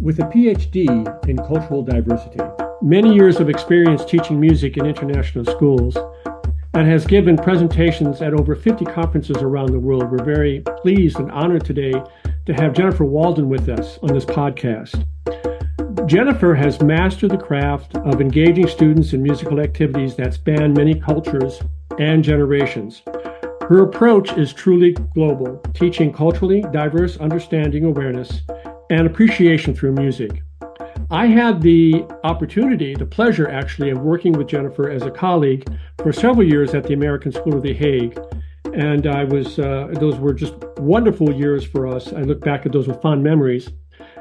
With a PhD in cultural diversity, many years of experience teaching music in international schools, and has given presentations at over 50 conferences around the world, we're very pleased and honored today to have Jennifer Walden with us on this podcast. Jennifer has mastered the craft of engaging students in musical activities that span many cultures and generations. Her approach is truly global, teaching culturally diverse understanding, awareness, and appreciation through music. I had the opportunity, the pleasure actually, of working with Jennifer as a colleague for several years at the American School of The Hague. And those were just wonderful years for us. I look back at those with fond memories.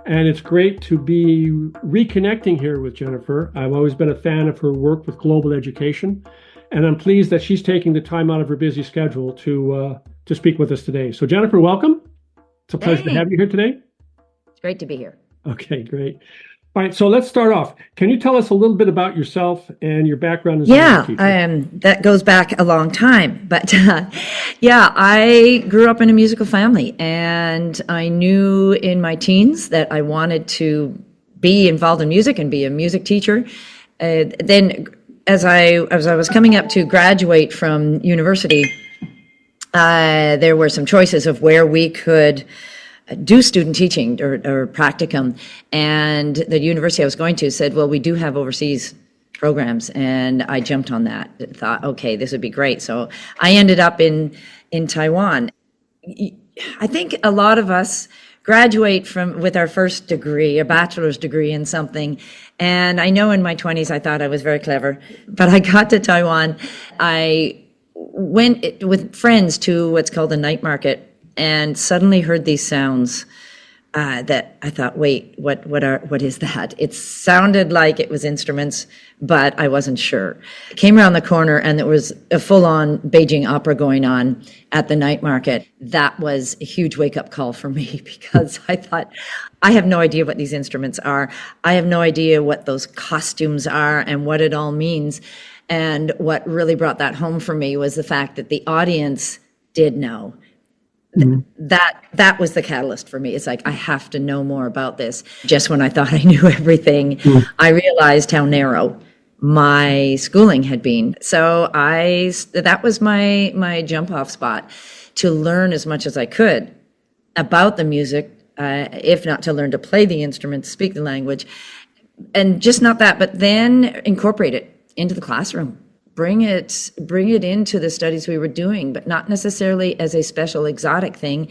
And it's great to be reconnecting here with Jennifer. I've always been a fan of her work with global education. And I'm pleased that she's taking the time out of her busy schedule to speak with us today. So Jennifer, welcome. It's a pleasure to have you here today. It's great to be here. Okay, great. All right, so let's start off. Can you tell us a little bit about yourself and your background as a music teacher? That goes back a long time. But I grew up in a musical family, and I knew in my teens that I wanted to be involved in music and be a music teacher. Then as I was coming up to graduate from university, there were some choices of where we could do student teaching or practicum, and the university I was going to said, well, we do have overseas programs, and I jumped on that. Thought, okay, this would be great. So I ended up in Taiwan. I think a lot of us graduate with our first degree, a bachelor's degree in something, and I know in my 20s I thought I was very clever, but I got to Taiwan. I went with friends to what's called a night market, and suddenly heard these sounds that I thought, wait, what is that? It sounded like it was instruments, but I wasn't sure. I came around the corner and there was a full-on Beijing opera going on at the night market. That was a huge wake-up call for me, because I thought, I have no idea what these instruments are. I have no idea what those costumes are and what it all means. And what really brought that home for me was the fact that the audience did know. Mm-hmm. That was the catalyst for me. It's like, I have to know more about this. Just when I thought I knew everything, I realized how narrow my schooling had been. So that was my jump off spot, to learn as much as I could about the music, if not to learn to play the instrument, speak the language, and just not that, but then incorporate it into the classroom. Bring it into the studies we were doing, but not necessarily as a special exotic thing,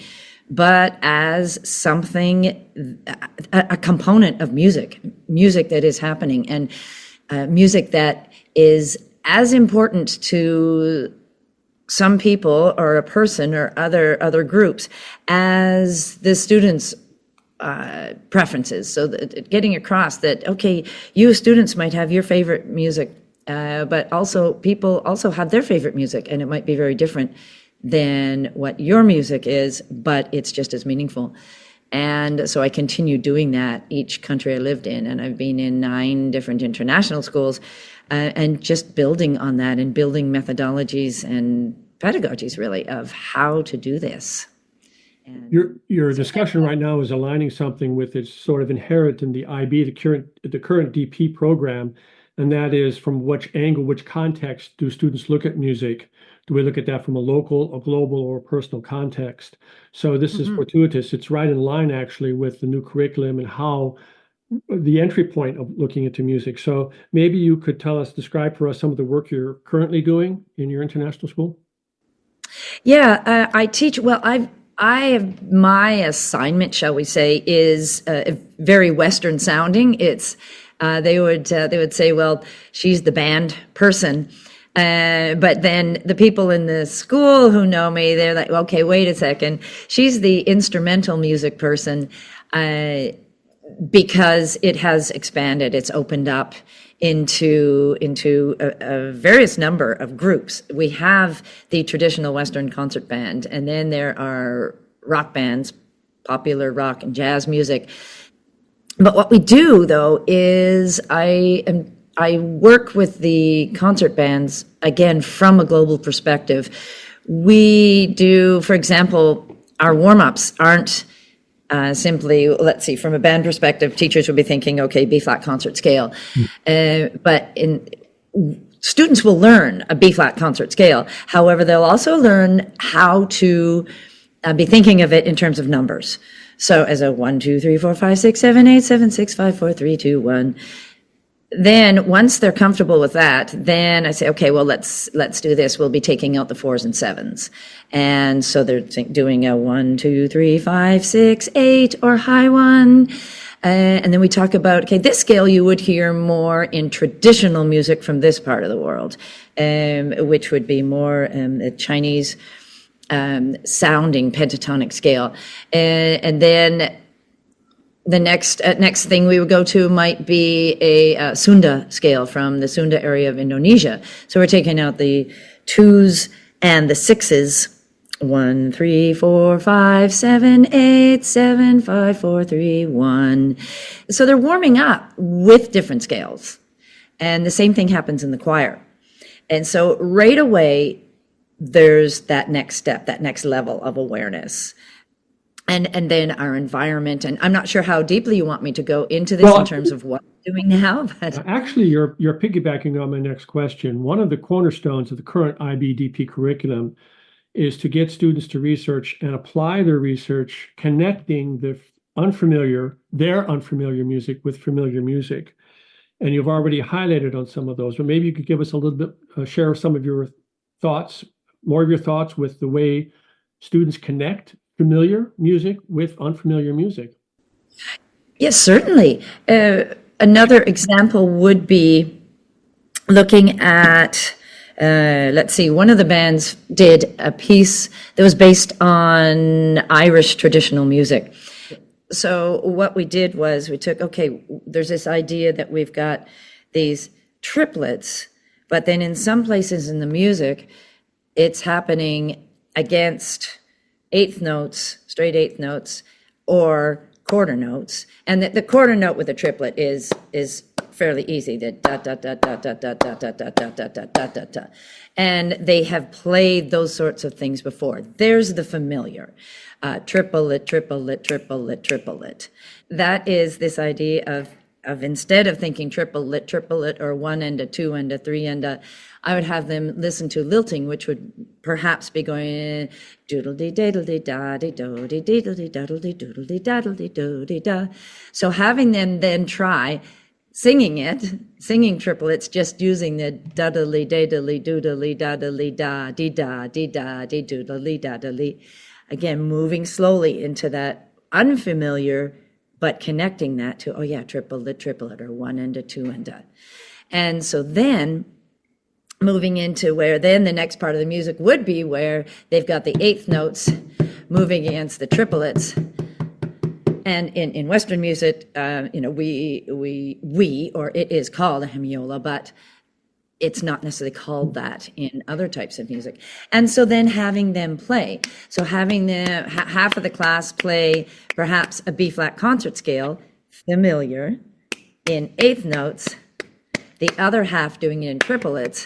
but as something, a component of music that is happening, and music that is as important to some people or a person or other groups as the students' preferences. So that getting across that, okay, you students might have your favorite music, but also people also have their favorite music, and it might be very different than what your music is, but it's just as meaningful. And so I continued doing that each country I lived in, and I've been in 9 different international schools, and just building on that and building methodologies and pedagogies really of how to do this. And your discussion right now is aligning something with its sort of inherent in the IB, the current DP program. And that is, from which angle, which context do students look at music? Do we look at that from a local, a global, or a personal context? So this is fortuitous. It's right in line, actually, with the new curriculum and how the entry point of looking into music. So maybe you could describe for us some of the work you're currently doing in your international school. Yeah, I teach. Well, my assignment, shall we say, is very Western sounding. It's they would say, well, she's the band person. But then the people in the school who know me, they're like, okay, wait a second. She's the instrumental music person, because it has expanded. It's opened up into a various number of groups. We have the traditional Western concert band, and then there are rock bands, popular rock and jazz music. But what we do, though, is I work with the concert bands, again, from a global perspective. We do, for example, our warm-ups aren't simply, let's see, from a band perspective, teachers would be thinking, okay, B flat concert scale. But students will learn a B flat concert scale. However, they'll also learn how to be thinking of it in terms of numbers. So as a 1, 2, 3, 4, 5, 6, 7, 8, 7, 6, 5, 4, 3, 2, 1. Then once they're comfortable with that, then I say, okay, well, let's do this. We'll be taking out the 4s and 7s. And so they're doing a 1, 2, 3, 5, 6, 8 or high 1. And then we talk about, okay, this scale you would hear more in traditional music from this part of the world, which would be more a Chinese sounding pentatonic scale. And then the next thing we would go to might be a Sunda scale from the Sunda area of Indonesia. So we're taking out the 2s and the 6s. 1, 3, 4, 5, 7, 8, 7, 5, 4, 3, 1. So they're warming up with different scales. And the same thing happens in the choir. And so right away, there's that next step, that next level of awareness. And then our environment. And I'm not sure how deeply you want me to go into this in terms of what I'm doing now. But actually, you're piggybacking on my next question. One of the cornerstones of the current IBDP curriculum is to get students to research and apply their research, connecting their unfamiliar music with familiar music. And you've already highlighted on some of those, but maybe you could give us a little bit, share some of your thoughts, more of your thoughts with the way students connect familiar music with unfamiliar music. Yes, certainly. Another example would be looking at let's see, one of the bands did a piece that was based on Irish traditional music. So what we did was we took, okay, there's this idea that we've got these triplets, but then in some places in the music, it's happening against eighth notes, straight eighth notes, or quarter notes. And the quarter note with a triplet is fairly easy, the da da da da da da da da da da da da da da da. And they have played those sorts of things before. There's the familiar. Triplet, triplet, triplet, triplet. That is this idea of instead of thinking triplet, or 1 and a 2 and a 3 and a, I would have them listen to lilting, which would perhaps be going doodle dee daddle dee da dee do dee daddle dee daddle dee doodle dee daddle dee do dee da. So having them then try singing triplets, just using the duddly daddly doodly daddly da dee da dee da dee doodly daddly. Again, moving slowly into that unfamiliar, but connecting that to, oh yeah, triplet, or 1 and a 2 and a. And so then moving into where then the next part of the music would be where they've got the eighth notes moving against the triplets. And in Western music, we or it is called a hemiola, but it's not necessarily called that in other types of music. And so then having them play. So having them, half of the class play perhaps a B-flat concert scale, familiar, in eighth notes, the other half doing it in triplets.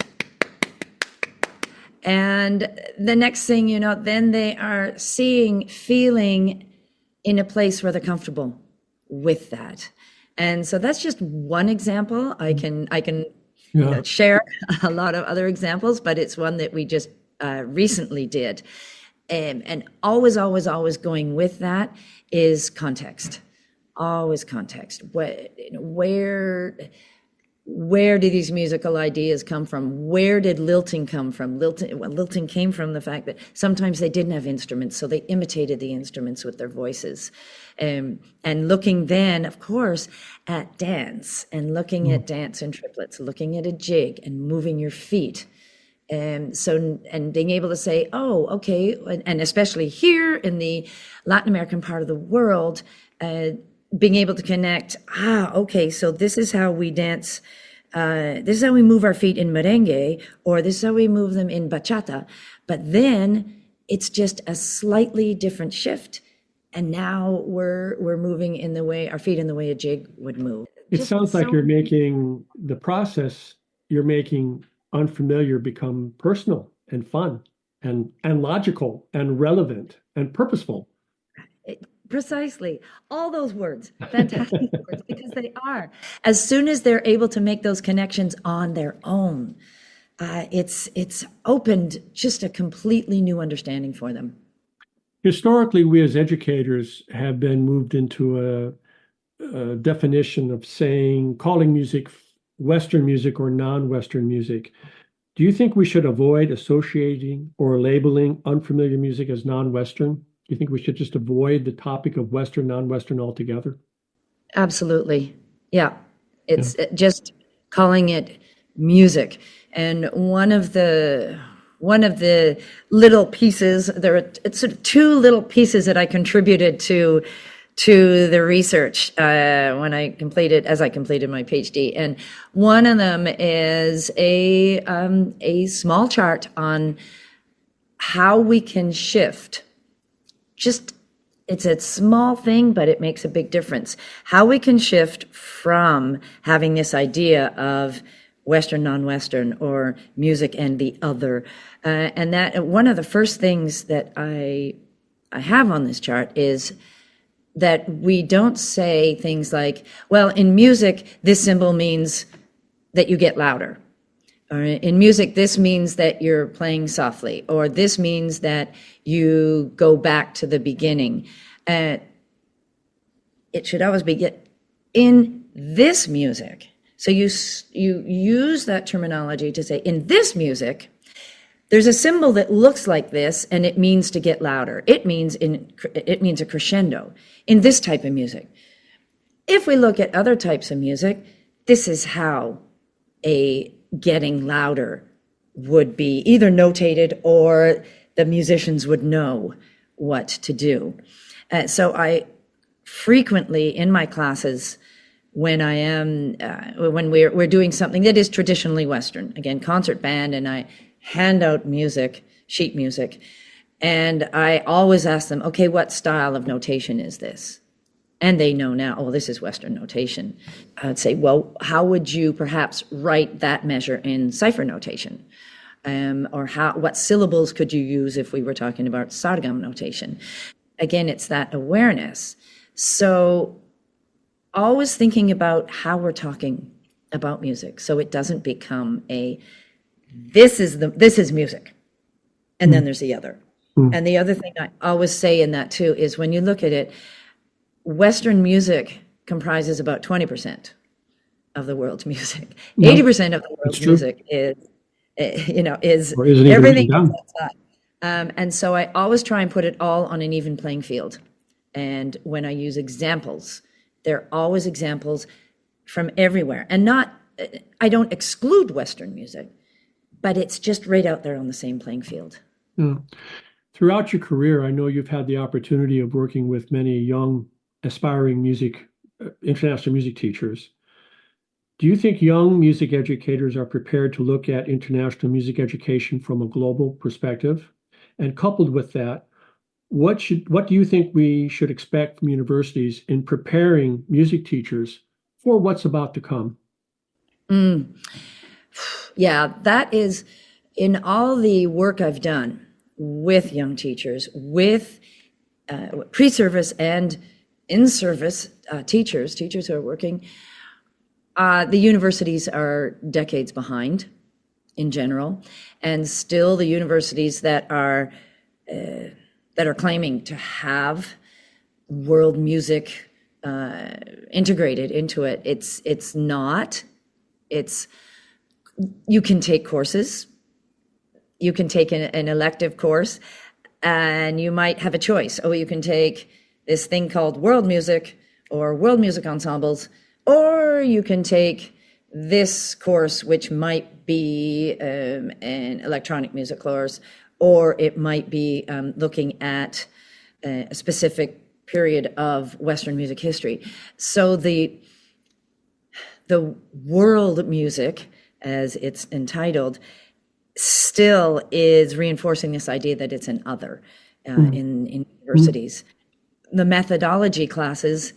And the next thing you know, then they are feeling in a place where they're comfortable with that. And so that's just one example. I can share a lot of other examples, but it's one that we just recently did. And always going with that is context. Always context. Where do these musical ideas come from? Where did lilting come from? Lilting came from the fact that sometimes they didn't have instruments, so they imitated the instruments with their voices. And looking then, of course, at dance, and looking at dance in triplets, looking at a jig and moving your feet. And being able to say, oh, okay, and especially here in the Latin American part of the world, being able to connect, okay, so this is how we dance, this is how we move our feet in merengue, or this is how we move them in bachata. But then it's just a slightly different shift. And now we're moving in the way, our feet in the way a jig would move. It sounds like you're making the process, you're making unfamiliar become personal and fun and logical and relevant and purposeful. Precisely. All those words, fantastic words, because they are. As soon as they're able to make those connections on their own, it's opened just a completely new understanding for them. Historically, we as educators have been moved into a definition of saying, calling music Western music or non-Western music. Do you think we should avoid associating or labeling unfamiliar music as non-Western? Do you think we should just avoid the topic of Western, non-Western altogether? Absolutely. Yeah. Yeah. It's just calling it music. And one of the little pieces, it's sort of two little pieces that I contributed to the research as I completed my PhD. And one of them is a small chart on how we can shift. It's a small thing, but it makes a big difference. How we can shift from having this idea of Western, non-Western, or music and the other. And that one of the first things that I have on this chart is that we don't say things like, well, in music, this symbol means that you get louder. Or in music, this means that you're playing softly, or this means that you go back to the beginning. It should always be in this music. So you use that terminology to say, in this music, there's a symbol that looks like this, and it means to get louder. It means a crescendo in this type of music. If we look at other types of music, this is how a getting louder would be either notated or the musicians would know what to do. So I frequently in my classes, when we're doing something that is traditionally Western, again, concert band, and I hand out music, sheet music, and I always ask them, okay, what style of notation is this? And they know now, oh, this is Western notation. I'd say, well, how would you perhaps write that measure in cipher notation? Or what syllables could you use if we were talking about sargam notation? Again, it's that awareness. So always thinking about how we're talking about music, so it doesn't become this is music, and then there's the other. And the other thing I always say in that too is when you look at it, Western music comprises about 20% of the world's music. 80% of the world's music is Or isn't even everything done. outside. And so I always try and put it all on an even playing field. And when I use examples, they're always examples from everywhere. And I don't exclude Western music, but it's just right out there on the same playing field. Yeah. Throughout your career, I know you've had the opportunity of working with many young, aspiring international music teachers. Do you think young music educators are prepared to look at international music education from a global perspective? And coupled with that, what do you think we should expect from universities in preparing music teachers for what's about to come? Yeah, that is in all the work I've done with young teachers, with pre-service and in-service teachers who are working. The universities are decades behind in general, and still the universities that are claiming to have world music integrated into it, it's not. You can take courses, you can take an elective course, and you might have a choice. Oh, you can take this thing called world music or world music ensembles, or you can take this course, which might be an electronic music course, or it might be looking at a specific period of Western music history. So the world music, as it's entitled, still is reinforcing this idea that it's an other in universities. The methodology classes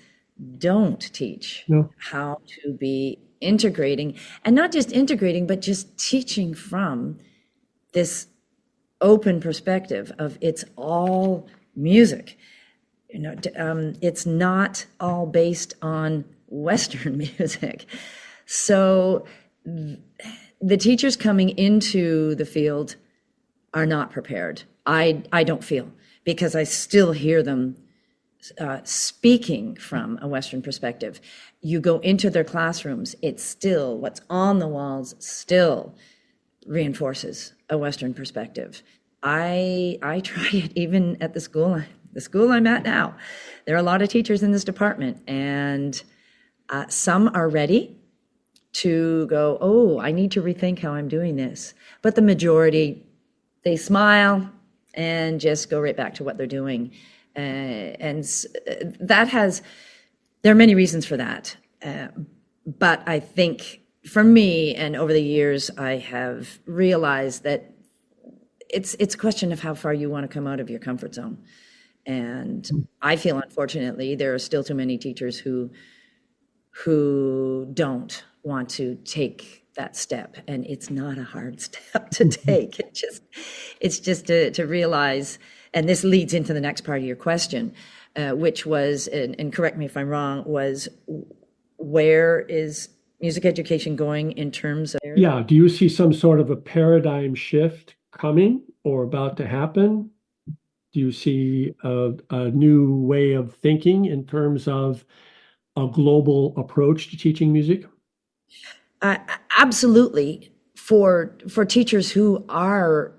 don't teach how to be integrating, and not just integrating, but just teaching from this open perspective of it's all music. it's not all based on Western music. So the teachers coming into the field are not prepared. I don't feel, because I still hear them speaking from a Western perspective. You go into their classrooms, it's still, what's on the walls still reinforces a Western perspective. I try it even at the school I'm at now. There are a lot of teachers in this department, and some are ready to go, oh, I need to rethink how I'm doing this. But the majority, they smile and just go right back to what they're doing. And that there are many reasons for that. But I think for me, and over the years, I have realized that it's a question of how far you want to come out of your comfort zone. And I feel, unfortunately, there are still too many teachers who don't want to take that step. And it's not a hard step to take. It's just to realize, and this leads into the next part of your question, which was, and correct me if I'm wrong, was where is music education going in terms of... Yeah, do you see some sort of a paradigm shift coming or about to happen? Do you see a new way of thinking in terms of a global approach to teaching music? Absolutely. For teachers who are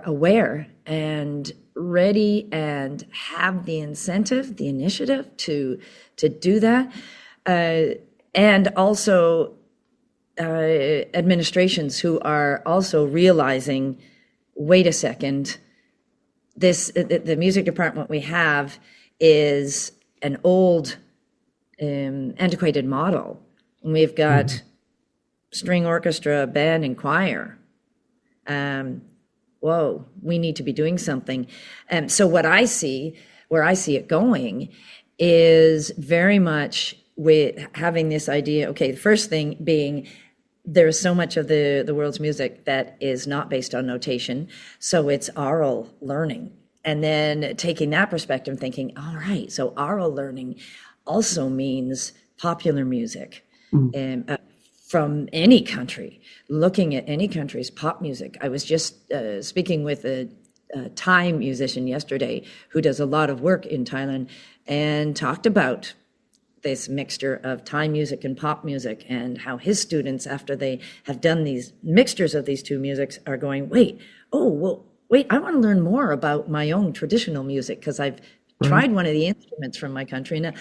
aware and ready and have the incentive, the initiative to do that, and also administrations who are also realizing, wait a second, the music department we have is an old, antiquated model. We've got string orchestra, band, and choir. Whoa, we need to be doing something. So where I see it going is very much with having this idea, okay, the first thing being, there's so much of the world's music that is not based on notation, so it's oral learning. And then taking that perspective, thinking, all right, so oral learning also means popular music from any country, looking at any country's pop music. I was just speaking with a Thai musician yesterday who does a lot of work in Thailand, and talked about this mixture of Thai music and pop music, and how his students, after they have done these mixtures of these two musics, are going, wait, I want to learn more about my own traditional music, because I've tried one of the instruments from my country now.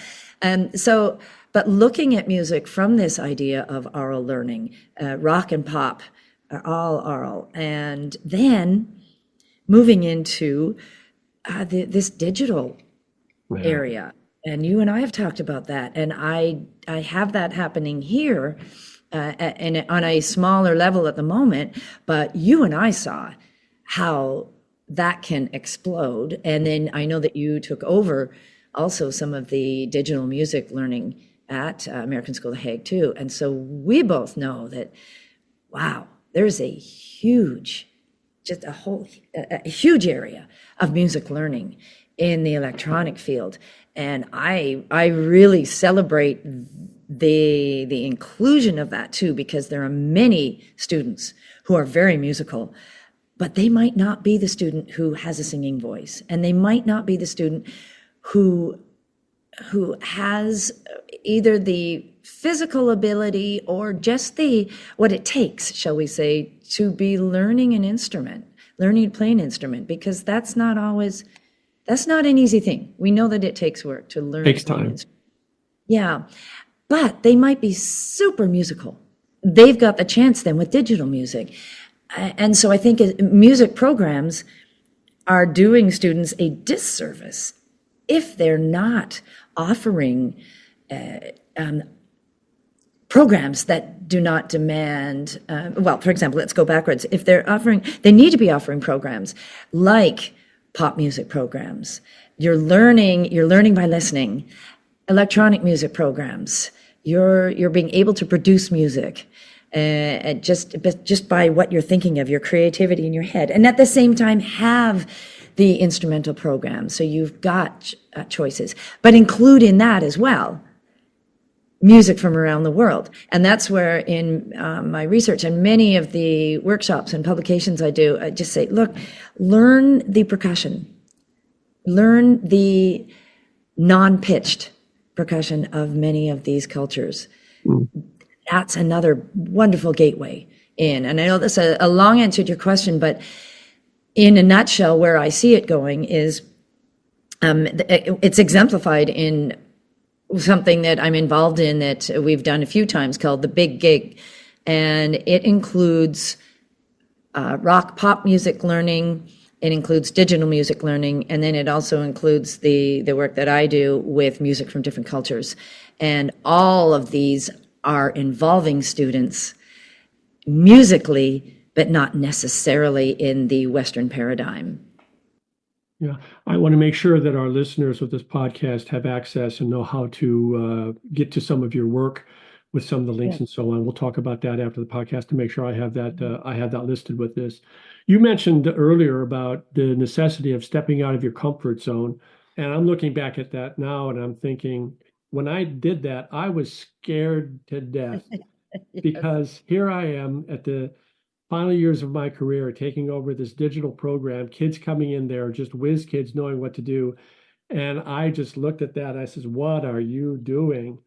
But looking at music from this idea of oral learning, rock and pop are all oral, and then moving into this digital area. And you and I have talked about that, and I have that happening here and on a smaller level at the moment, but you and I saw how that can explode. And then I know that you took over also some of the digital music learning at American School of the Hague too. And so we both know that, wow, there's a huge area of music learning in the electronic field. And I really celebrate the inclusion of that too, because there are many students who are very musical, but they might not be the student who has a singing voice, and they might not be the student who has either the physical ability or just what it takes, shall we say, to be learning to play an instrument, because that's not an easy thing. We know that it takes work to learn. Takes time. Yeah, but they might be super musical. They've got the chance then with digital music. And so I think music programs are doing students a disservice if they're not offering programs that do not demand, for example, let's go backwards. If they need to be offering programs like pop music programs. You're learning by listening. Electronic music programs. You're being able to produce music just by what you're thinking of, your creativity in your head, and at the same time have the instrumental program. So you've got choices, but include in that as well music from around the world. And that's where in my research and many of the workshops and publications I do, I just say, look, learn the percussion, learn the non-pitched percussion of many of these cultures. That's another wonderful gateway in. And I know that's a long answer to your question, but in a nutshell, where I see it going is it's exemplified in something that I'm involved in that we've done a few times called the Big Gig. And it includes rock pop music learning, it includes digital music learning, and then it also includes the work that I do with music from different cultures. And all of these are involving students musically, but not necessarily in the Western paradigm. Yeah, I want to make sure that our listeners of this podcast have access and know how to get to some of your work with some of the links and so on. We'll talk about that after the podcast to make sure I have that listed with this. You mentioned earlier about the necessity of stepping out of your comfort zone, and I'm looking back at that now, and I'm thinking, when I did that, I was scared to death because here I am at the final years of my career taking over this digital program, kids coming in there, just whiz kids knowing what to do. And I just looked at that. I says, what are you doing?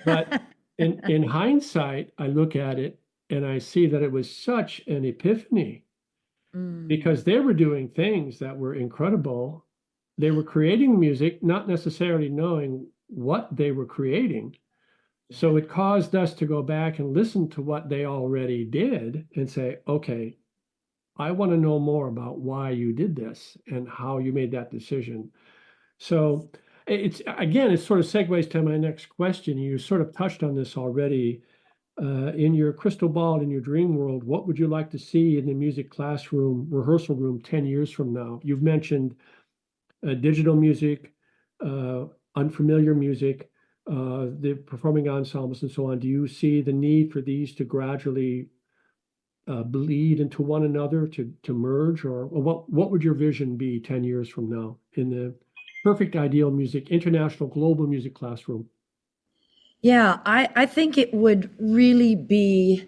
But in hindsight, I look at it and I see that it was such an epiphany because they were doing things that were incredible. They were creating music, not necessarily knowing what they were creating. So it caused us to go back and listen to what they already did and say, okay, I want to know more about why you did this and how you made that decision. So it sort of segues to my next question. You sort of touched on this already. In your crystal ball, in your dream world, what would you like to see in the music classroom, rehearsal room 10 years from now? You've mentioned digital music, unfamiliar music, the performing ensembles and so on. Do you see the need for these to gradually bleed into one another, to merge, or what would your vision be 10 years from now in the perfect ideal music, international global music classroom? Yeah, I think it would really be,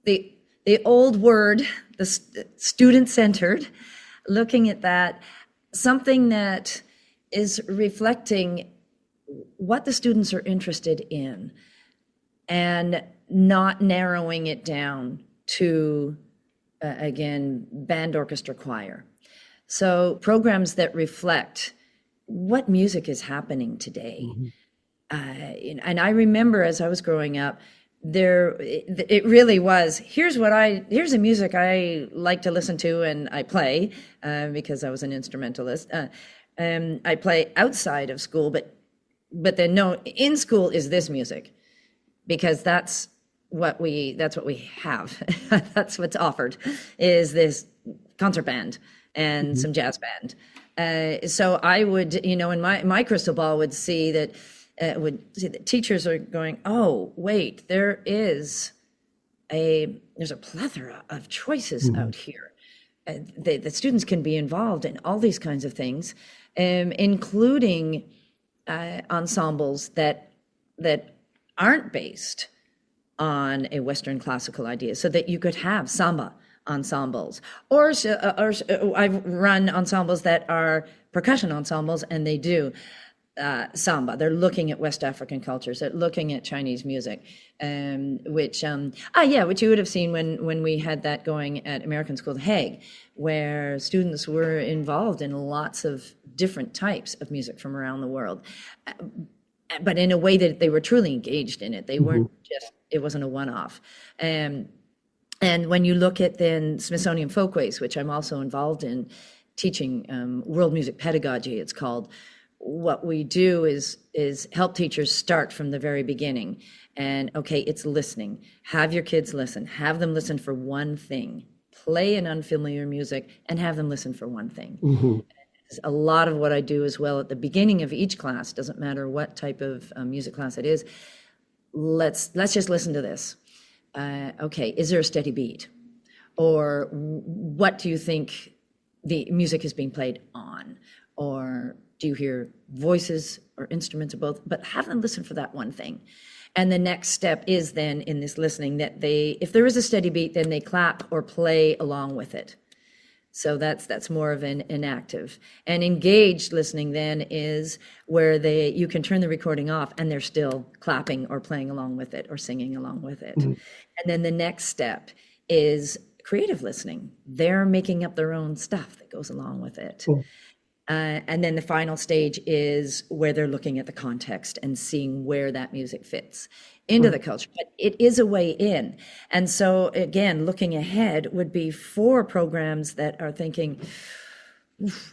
the old word, the student-centered, looking at that, something that is reflecting what the students are interested in and not narrowing it down to, again, band, orchestra, choir. So programs that reflect what music is happening today. And I remember as I was growing up, it really was, here's the music I like to listen to and I play, because I was an instrumentalist. I play outside of school, but then no, in school is this music, because that's what we have. That's what's offered, is this concert band and some jazz band. So I would, in my crystal ball would see that teachers are going, oh, wait, there's a plethora of choices out here. The students can be involved in all these kinds of things, including ensembles that aren't based on a Western classical idea, so that you could have samba ensembles, or I've run ensembles that are percussion ensembles, and they do samba. They're looking at West African cultures. They're looking at Chinese music, which you would have seen when we had that going at American School of Hague, where students were involved in lots of different types of music from around the world, but in a way that they were truly engaged in it. They weren't it wasn't a one-off. And when you look at then Smithsonian Folkways, which I'm also involved in teaching, world music pedagogy, it's called. What we do is help teachers start from the very beginning. And okay, it's listening. Have your kids listen. Have them listen for one thing. Play an unfamiliar music and have them listen for one thing. A lot of what I do as well at the beginning of each class, doesn't matter what type of music class it is, let's just listen to this. Okay, is there a steady beat? Or what do you think the music is being played on, or do you hear voices or instruments or both? But have them listen for that one thing. And the next step is then in this listening that if there is a steady beat, then they clap or play along with it. So that's more of an active. And engaged listening then is where you can turn the recording off and they're still clapping or playing along with it or singing along with it. And then the next step is creative listening. They're making up their own stuff that goes along with it. Cool. And then the final stage is where they're looking at the context and seeing where that music fits into the culture. But it is a way in. And so, again, looking ahead would be for programs that are thinking,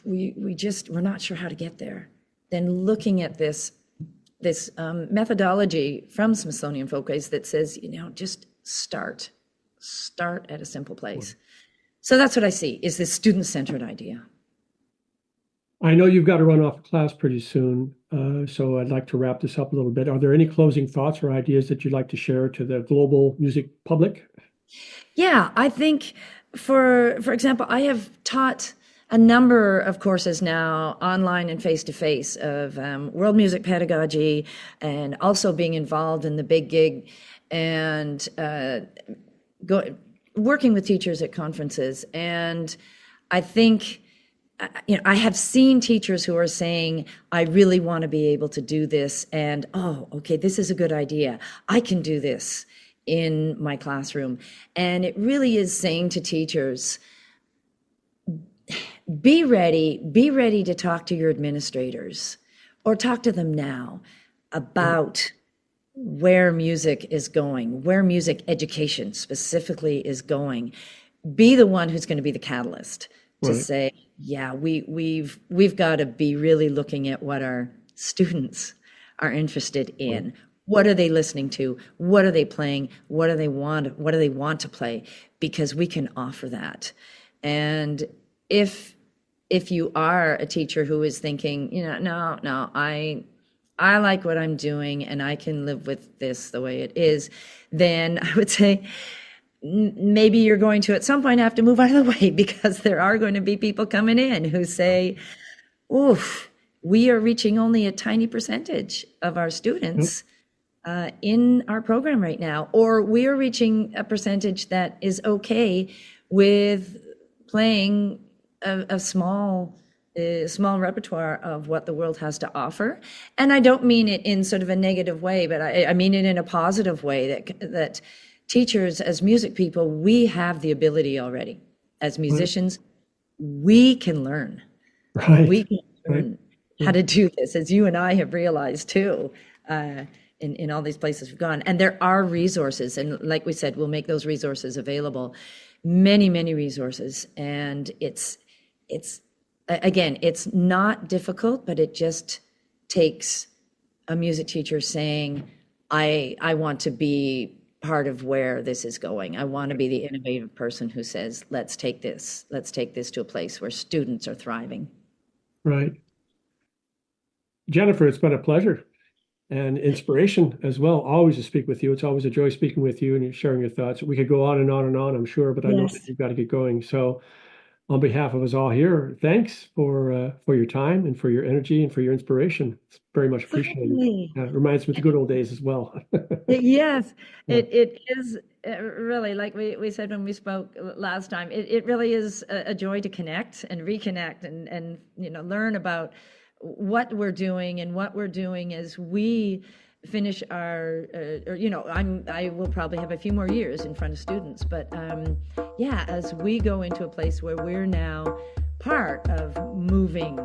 we're not sure how to get there. Then looking at this methodology from Smithsonian Folkways that says, just start at a simple place. So that's what I see, is this student-centered idea. I know you've got to run off class pretty soon, so I'd like to wrap this up a little bit. Are there any closing thoughts or ideas that you'd like to share to the global music public? Yeah, I think, for example, I have taught a number of courses now, online and face-to-face, of world music pedagogy, and also being involved in the big gig, and working with teachers at conferences. And I think, I have seen teachers who are saying, I really want to be able to do this, and okay, this is a good idea. I can do this in my classroom. And it really is saying to teachers, be ready to talk to your administrators, or talk to them now about where music is going, where music education specifically is going. Be the one who's going to be the catalyst to say, yeah, we've got to be really looking at what our students are interested in. What are they listening to? What are they playing? What do they want? What do they want to play? Because we can offer that. And if you are a teacher who is thinking, no, I like what I'm doing and I can live with this the way it is, then I would say, maybe you're going to at some point have to move out of the way, because there are going to be people coming in who say, oof, we are reaching only a tiny percentage of our students in our program right now, or we are reaching a percentage that is okay with playing a small repertoire of what the world has to offer. And I don't mean it in sort of a negative way, but I mean it in a positive way, that teachers, as music people, we have the ability already. As musicians, we can learn. We can learn how to do this, as you and I have realized too, in all these places we've gone. And there are resources, and like we said, we'll make those resources available. Many, many resources. And it's not difficult, but it just takes a music teacher saying, I want to be part of where this is going. I want to be the innovative person who says, let's take this to a place where students are thriving. Right. Jennifer, it's been a pleasure and inspiration as well, always to speak with you. It's always a joy speaking with you and sharing your thoughts. We could go on and on and on, I'm sure, but I know that you've got to get going. So on behalf of us all here, thanks for your time and for your energy and for your inspiration. It's very much appreciated. It reminds me of the good old days as well. Yes, it is really, like we said when we spoke last time, it really is a joy to connect and reconnect and learn about what we're doing and what we're doing as we finish our, I will probably have a few more years in front of students, but as we go into a place where we're now part of moving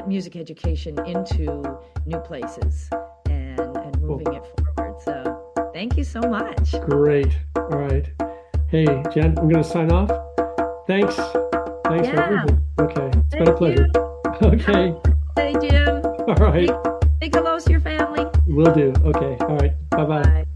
music education into new places and moving it forward. So thank you so much. Great. All right. Hey, Jen, I'm going to sign off. Thanks for everything. Okay. It's been a pleasure. Okay. Hey, Jim. All right. Say hello to your family. Will do. Okay. All right. Bye-bye. Bye.